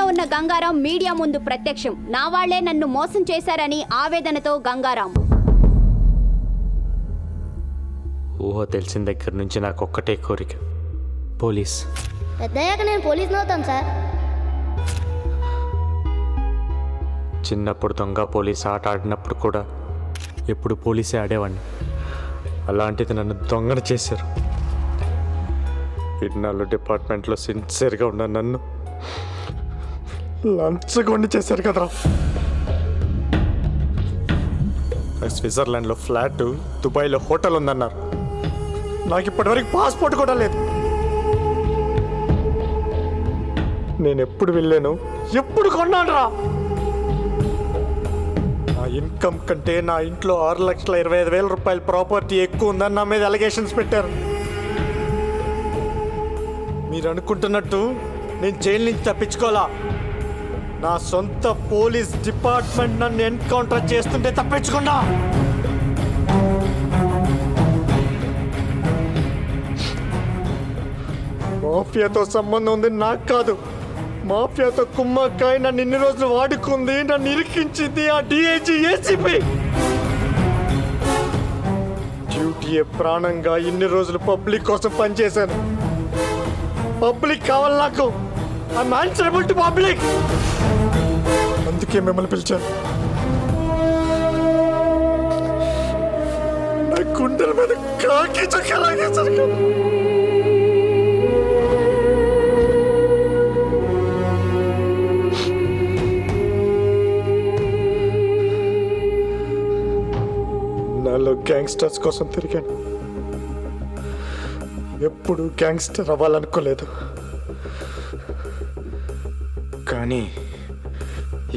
ఉన్న గంగారాం మీడియా ముందు ప్రత్యక్షం. నా వాళ్లే నన్ను మోసం చేశారని ఆవేదనతో గంగారాం. ఊహ తెలిసిన దగ్గర నుంచి నాకు ఒక్కటే కోరిక, పోలీస్. పెద్దయ్యాక నేను పోలీస్ని అవుతాను సార్. చిన్నప్పుడు దొంగ పోలీస్ ఆట ఆడినప్పుడు కూడా ఎప్పుడు పోలీసే ఆడేవాడిని. అలాంటిది నన్ను దొంగను చేశారు. ఇన్నాళ్ళు డిపార్ట్మెంట్లో సిన్సియర్గా ఉన్న నన్ను లంచగొండి చేశారు కదరా. నాకు స్విట్జర్లాండ్లో ఫ్లాట్, దుబాయ్లో హోటల్ ఉందన్నారు. నాకు ఇప్పటివరకు పాస్పోర్ట్ కూడా లేదు. నేను ఎప్పుడు వెళ్ళాను, ఎప్పుడు కొన్నాను రా. నా ఇన్కమ్ కంటే నా ఇంట్లో 6,25,000 రూపాయల ప్రాపర్టీ ఎక్కువ ఉందని నా మీద అలిగేషన్స్ పెట్టారు. మీరు అనుకుంటున్నట్టు నేను జైలు నుంచి తప్పించుకోవాలా. నా సొంత పోలీస్ డిపార్ట్మెంట్ నన్ను ఎన్కౌంటర్ చేస్తుంటే తప్పించుకున్నా. మాఫియాతో సంబంధం ఉంది నాకు కాదు. మాఫియాతో కుమ్మక్కాయ నన్ను ఇన్ని రోజులు వాడుకుంది, నన్ను ఇరికించింది ఆ డిఐజీ ఏసీపీ. డ్యూటీయే ప్రాణంగా ఇన్ని రోజులు పబ్లిక్ కోసం పనిచేశాను. పబ్లిక్ కావాలి నాకు. I'm answerable to public. అందుకే మిమ్మల్ని పిలిచాను. నా గుండెల మీద కాకి చక్కలాగే జరిగాను. నాలో గ్యాంగ్స్టర్స్ కోసం తిరిగాను. ఎప్పుడు గ్యాంగ్స్టర్ అవ్వాలనుకోలేదు. కానీ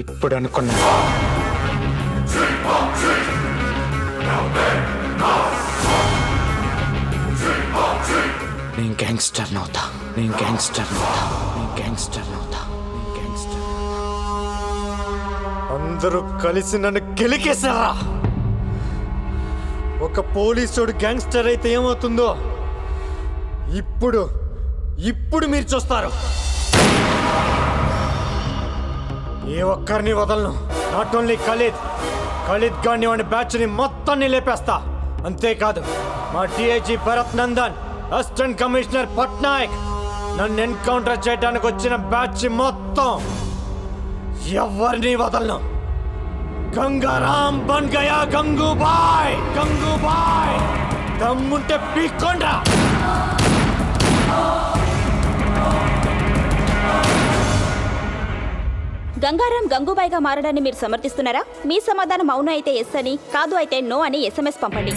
ఇప్పుడు అనుకున్నా. నేను గ్యాంగ్స్టర్ అవుతా. నేను గ్యాంగ్స్టర్ అవుతా. నేను గ్యాంగ్స్టర్ అవుతా. నేను గ్యాంగ్స్టర్. అందరూ కలిసి నన్ను గెలికేశారా. ఒక పోలీసుడు గ్యాంగ్స్టర్ అయితే ఏమవుతుందో ఇప్పుడు మీరు చూస్తారు. ఏ ఒక్కరిని వదలను. నాట్ ఓన్లీ ఖలీద్ గాని వాడి బ్యాచ్ని మొత్తాన్ని లేపేస్తా. అంతేకాదు మా DIG Bharat Nandan, assistant commissioner Patnaik, నన్ను ఎన్కౌంటర్ చేయడానికి వచ్చిన బ్యాచ్ మొత్తం ఎవరిని వదలను. గంగారాం బన్ గయా గంగూబాయ్. గంగూబాయ్ దమ్ముంటే పీక్కొండ్రా. గంగారాం గంగూబాయ్గా మారడాన్ని మీరు సమర్థిస్తున్నారా? మీ సమాధానం అవును అయితే ఎస్ అని, కాదు అయితే నో అని SMS పంపండి.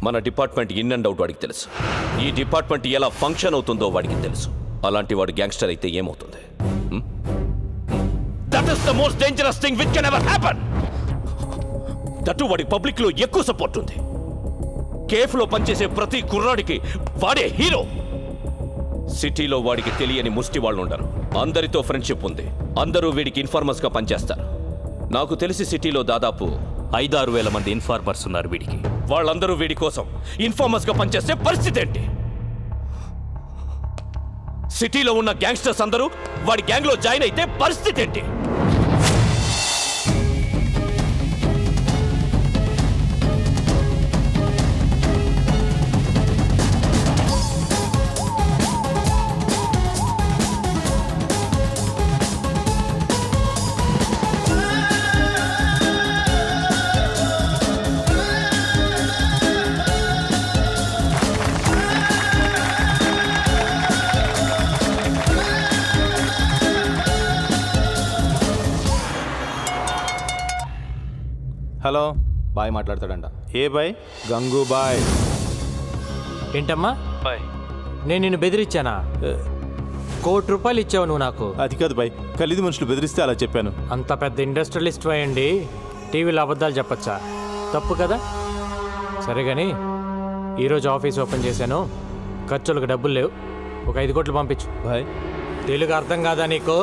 మన డిపార్ట్మెంట్ ఇన్ అండ్ అవుట్ వాడికి తెలుసు. ఈ డిపార్ట్మెంట్ ఎలా ఫంక్షన్ అవుతుందో వాడికి తెలుసు. అలాంటి వాడు గ్యాంగ్స్టర్ అయితే ఏమవుతుంది? That is the most dangerous thing which can ever happen. That వాడికి పబ్లిక్ లో ఎక్కువ సపోర్ట్ ఉంది. కేఫ్లో పనిచేసే ప్రతి కుర్రాడికి వాడే హీరో. సిటీలో వాడికి తెలియని ముష్టి వాళ్ళు ఉండరు. అందరితో ఫ్రెండ్షిప్ ఉంది. అందరూ వీడికి ఇన్ఫార్మర్స్ గా పనిచేస్తారు. నాకు తెలిసి సిటీలో దాదాపు 5-6 వేల మంది ఇన్ఫార్మర్స్ ఉన్నారు వీడికి. వాళ్ళందరూ వీడి కోసం ఇన్ఫార్మర్స్ గా పనిచేస్తే పరిస్థితి ఏంటి? సిటీలో ఉన్న గ్యాంగ్స్టర్స్ అందరూ వాడి గ్యాంగ్ లో జాయిన్ అయితే పరిస్థితి ఏంటి? హలో, బాయ్ మాట్లాడతాడంట. ఏ బాయ్? గంగూబాయ్. ఏంటమ్మా బాయ్. నేను నిన్ను బెదిరించానా? ₹1,00,00,000 ఇచ్చావు నువ్వు నాకు. అది కాదు బాయ్, ఖలీదు మనుషులు బెదిరిస్తే అలా చెప్పాను. అంత పెద్ద ఇండస్ట్రియలిస్ట్ అయ్యండి టీవీలో అబద్ధాలు చెప్పచ్చా? తప్పు కదా. సరే కానీ ఈరోజు ఆఫీస్ ఓపెన్ చేశాను, ఖర్చులకు డబ్బులు లేవు. ఒక 5 కోట్లు పంపించు. బాయ్. తెలుగు అర్థం కాదా నీకు?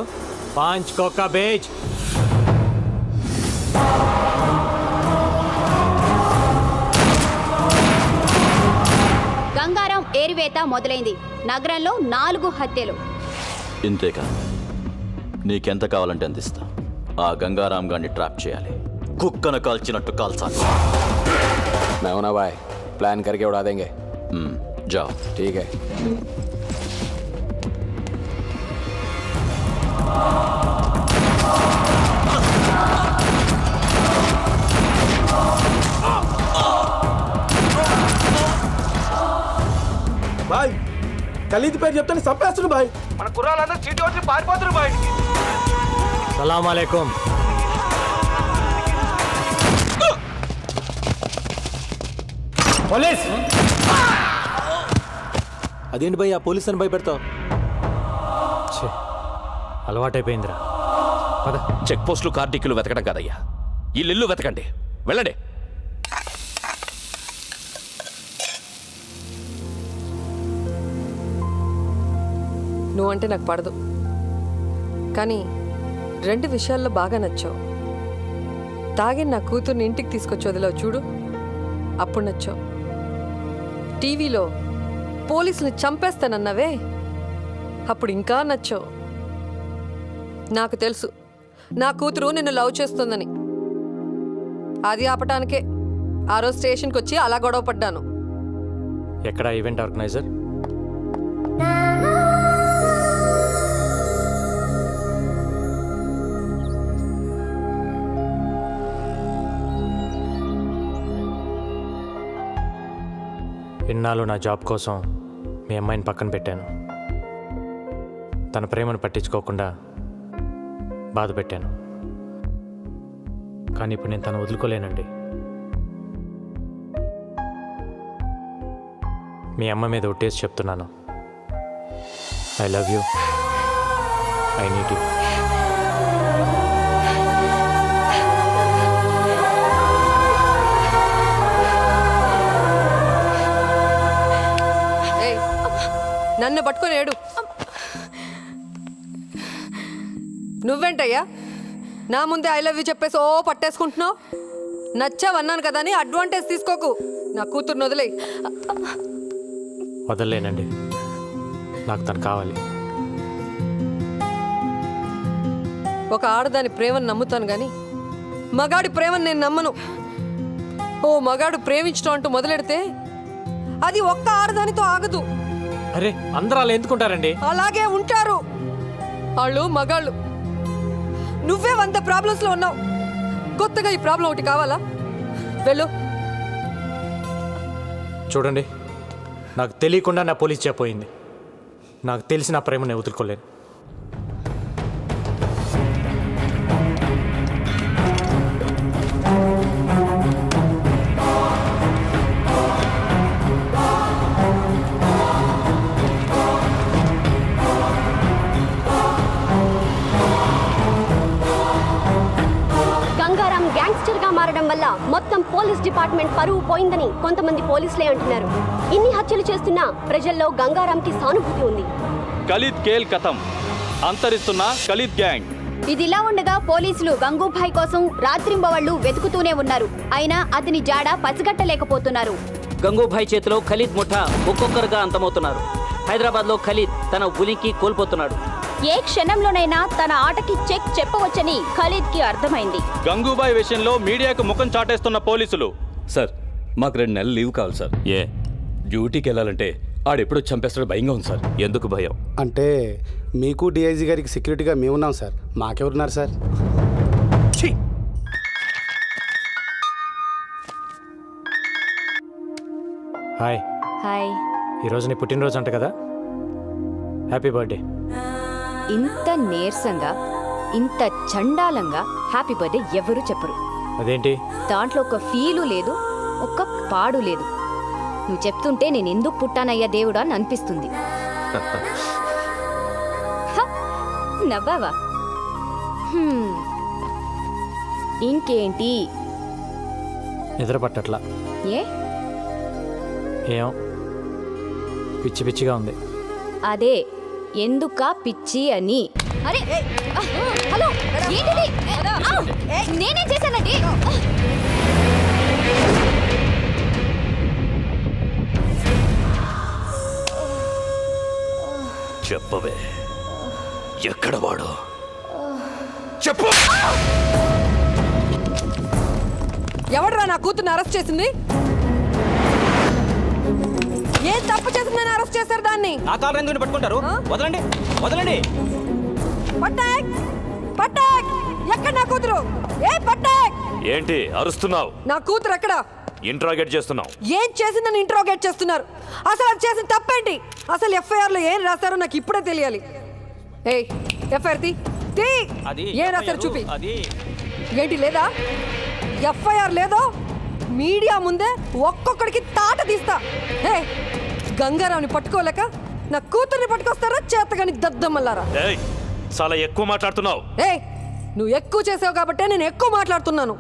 5 కోకా బేజ్. గంగారాం ఏరివేత మొదలైంది. నగరంలో 4 హత్యలు. ఇంతేకా, నీకెంత కావాలంటే అంత ఇస్తా. ఆ గంగారాం గారిని ట్రాప్ చేయాలి, కుక్కను కాల్చినట్టు కాల్చాలి. मैं हूं ना भाई, प्लान करके उड़ा देंगे. जाओ. ठीक है. బాయ్ ఖలీద్ పేరు చెప్తాను చంపేస్తుడు బాయ్. మన కుర్రాళ్ళందరూ చీటి వచ్చి పారిపోతున్నారు బాయ్. సలాం అలైకుం. పోలీస్! అదేంటి భయ్ ఆ పోలీస్ అని భయపెడతావు? ఛే, అలవాటైపోయిందిరా. పద. చెక్ పోస్టులు కార్డిక్యులు వెతకడం కాదయ్యా, ఇల్లు వెతకండి. వెళ్ళండి. నువ్వంటే నాకు పడదు, కానీ 2 విషయాల్లో బాగా నచ్చావు. తాగి నా కూతుర్ని ఇంటికి తీసుకొచ్చి వదిలావు చూడు, అప్పుడు నచ్చావు. టీవీలో పోలీసుని చంపేస్తానన్నావే, అప్పుడు ఇంకా నచ్చావు. నాకు తెలుసు నా కూతురు నిన్ను లవ్ చేస్తుందని. అది ఆపటానికే ఆ రోజు స్టేషన్కి వచ్చి అలా గొడవ పడ్డాను. ఎక్కడ ఈవెంట్ ఆర్గనైజర్? ఇన్నాళ్ళు నా జాబ్ కోసం మీ అమ్మాయిని పక్కన పెట్టాను. తన ప్రేమను పట్టించుకోకుండా బాధ పెట్టాను. కానీ ఇప్పుడు నేను తను వదులుకోలేనండి. మీ అమ్మ మీద ఒట్టేసి చెప్తున్నాను, I love you, I need you. నన్ను పట్టుకొని ఏడు. నువ్వేంటయ్యా నా ముందే ఐ లవ్ యూ చెప్పేసి ఓ పట్టేసుకుంటున్నావు? నచ్చావన్నాను కదా అని అడ్వాంటేజ్ తీసుకోకు. నా కూతుర్ని వదిలే. వదలలేనండి, నాకు తను కావాలి. ఒక ఆడదాని ప్రేమను నమ్ముతాను కానీ మగాడి ప్రేమను నేను నమ్మను. ఓ మగాడు ప్రేమించడం అంటూ మొదలెడితే అది ఒక్క ఆడదానితో ఆగదు. అరే, అందరూ అలా ఎందుకుంటారండి? అలాగే ఉంటారు వాళ్ళు మగాళ్ళు. నువ్వే 100 ప్రాబ్లమ్స్లో ఉన్నావు, కొత్తగా ఈ ప్రాబ్లం ఒకటి కావాలా? వెళ్ళు. చూడండి, నాకు తెలియకుండా నా పోలీస్ చెప్పోయింది. నాకు తెలిసి నా ప్రేమను వదులుకోలేను. గంగారాం గ్యాంగ్స్టర్గా మారడం వల్ల మొత్తం పోలీస్ డిపార్ట్మెంట్ పరువు పోయిందని కొంతమంది పోలీసులే అంటున్నారు. ఇన్ని హత్యలు చేస్తున్నా ప్రజల్లో గంగారాంకి సానుభూతి ఉంది. ఖలీద్ కేల్ కథం, అంతరిస్తున్న ఖలీద్ గ్యాంగ్. ఇదిలా ఉండగా పోలీసులు గంగూభాయ్ కోసం రాత్రింబవళ్లు వెతుకుతూనే ఉన్నారు. అయినా అతని జాడ పసిగట్టలేకపోతున్నారు. గంగూభాయ్ చేతిలో ఖలీద్ ముఠా ఒక్కొక్కరుగా అంతమవుతున్నారు. హైదరాబాద్లో ఖలీద్ తన ఉనికి కోల్పోతున్నాడు. ఏ క్షణంలోనైనా తన ఆటకి చెక్ చెప్పవచ్చని ఖలీద్కి అర్థమైంది. గంగూబాయ్ విషయంలో మీడియాకు ముఖం చాటేస్తున్న పోలీసులు. సార్, మాకు 2 నెలలు లీవ్ కావాలి సార్. ఏ డ్యూటీకి వెళ్ళాలంటే ఆడెప్పుడో చంపేస్తాడు, భయంగా ఉంది సార్. ఎందుకు భయం? అంటే మీకు డిఐజీ గారికి సెక్యూరిటీగా మేమున్నాం సార్, మాకెవరున్నారు సార్? హాయ్. హాయ్. ఈరోజు నీ పుట్టినరోజు అంట కదా, హ్యాపీ బర్త్డే. ఇంత నీరసంగా, ఇంత చండాలంగా హ్యాపీ బర్త్డే ఎవరు చెప్పరు. అదేంటి? దాంట్లో ఒక ఫీలు లేదు, ఒక్క పాడు లేదు. నువ్వు చెప్తుంటే నేను ఎందుకు పుట్టానయ్యా దేవుడా అని అనిపిస్తుంది. హ, నవ్వావా? ఇంకేంటి? నిద్ర పట్టట్లా. ఏ? ఏం పిచ్చి పిచ్చిగా ఉంది. అదే ఎందుకా పిచ్చి అని. అరే హలో, ఏంటిది? నేనేం చేశానండి? చెప్పవే, ఎక్కడ వాడు? చెప్పు. ఎవడరా నా కూతుర్ని అరెస్ట్ చేసింది? ఏం తప్పు చేసిందని అరెస్ట్ చేశారు దాన్ని? నా కాలు ఎందుకు పట్టుకుంటారు? వదలండి, వదలండి. పట్టాక్ పట్టాక్, ఎక్కడ నా కూతురు? ఏ పట్టాక్, ఏంటి అరుస్తున్నావు? నా కూతురు ఎక్కడ? ఇంట్రాగేట్ చేస్తున్నావు. ఏం చేసిందని ఇంట్రోగేట్ చేస్తున్నారు? అసలు అది చేసిన తప్పేంటి? అసలు ఎఫ్ఐఆర్ లో ఏం రాశారో నాకు ఇప్పుడే తెలియాలి. ఏయ్, ఎఫ్ఐఆర్ తీ. ఏం రాశారు చూపి. ఏంటి లేదా? ఎఫ్ఐఆర్ లేదో మీడియా ముందే ఒక్కొక్కడికి తాట తీస్తా. హే, గంగారావుని పట్టుకోలేక నా కూతుర్ని పట్టుకొస్తారా చేతగాని దద్దమ్మల్లారా? ఏయ్, చాలా ఎక్కువ మాట్లాడుతున్నావు. ఏయ్, నువ్వు ఎక్కువ చేసావు కాబట్టే నేను ఎక్కువ మాట్లాడుతున్నాను.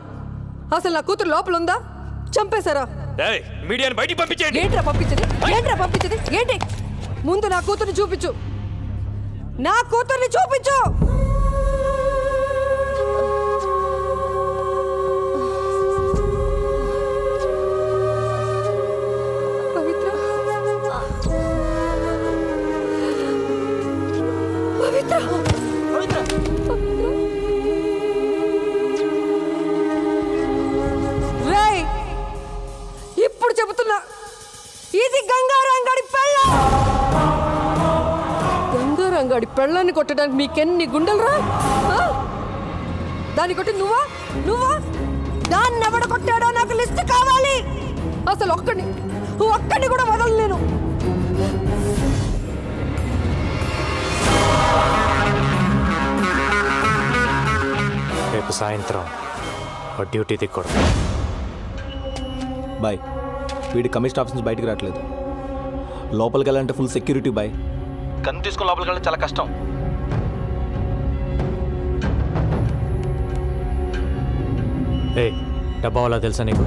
అసలు నా కూతురు లోపల ఉందా? చంపేశారా? ఏయ్, మీడియాని బయటికి పంపించేయండి. ఏంట్రా పంపించది? ఏంట్రా పంపించది? ఏంటి? ముందు నా కూతుర్ని చూపించు. నా కూతుర్ని చూపించు. పవిత్ర, పవిత్ర, పవిత్ర. రేయ్, ఇప్పుడు చెబుతున్నా, ఇది గంగారంగడి పెళ్ళం. గంగారంగడి పెళ్ళాన్ని కొట్టడానికి మీకెన్ని గుండెలరా? దాన్ని కొట్టి నువ్వా? దాన్ని ఎవడ కొట్టాడో నాకు లిస్ట్ కావాలి. అసలు ఒక్కడిని కూడా వదలలేను. రేపు సాయంత్రం డ్యూటీ దిక్కడు. బాయ్, వీడి కమిషన్ ఆఫీస్ నుంచి బయటికి రావట్లేదు. లోపలికి వెళ్ళాలంటే ఫుల్ సెక్యూరిటీ బాయ్. కన్ను తీసుకుని లోపలికి వెళ్ళడం చాలా కష్టం. ఏ, డబ్బా వాళ్ళ తెలుసా నీకు?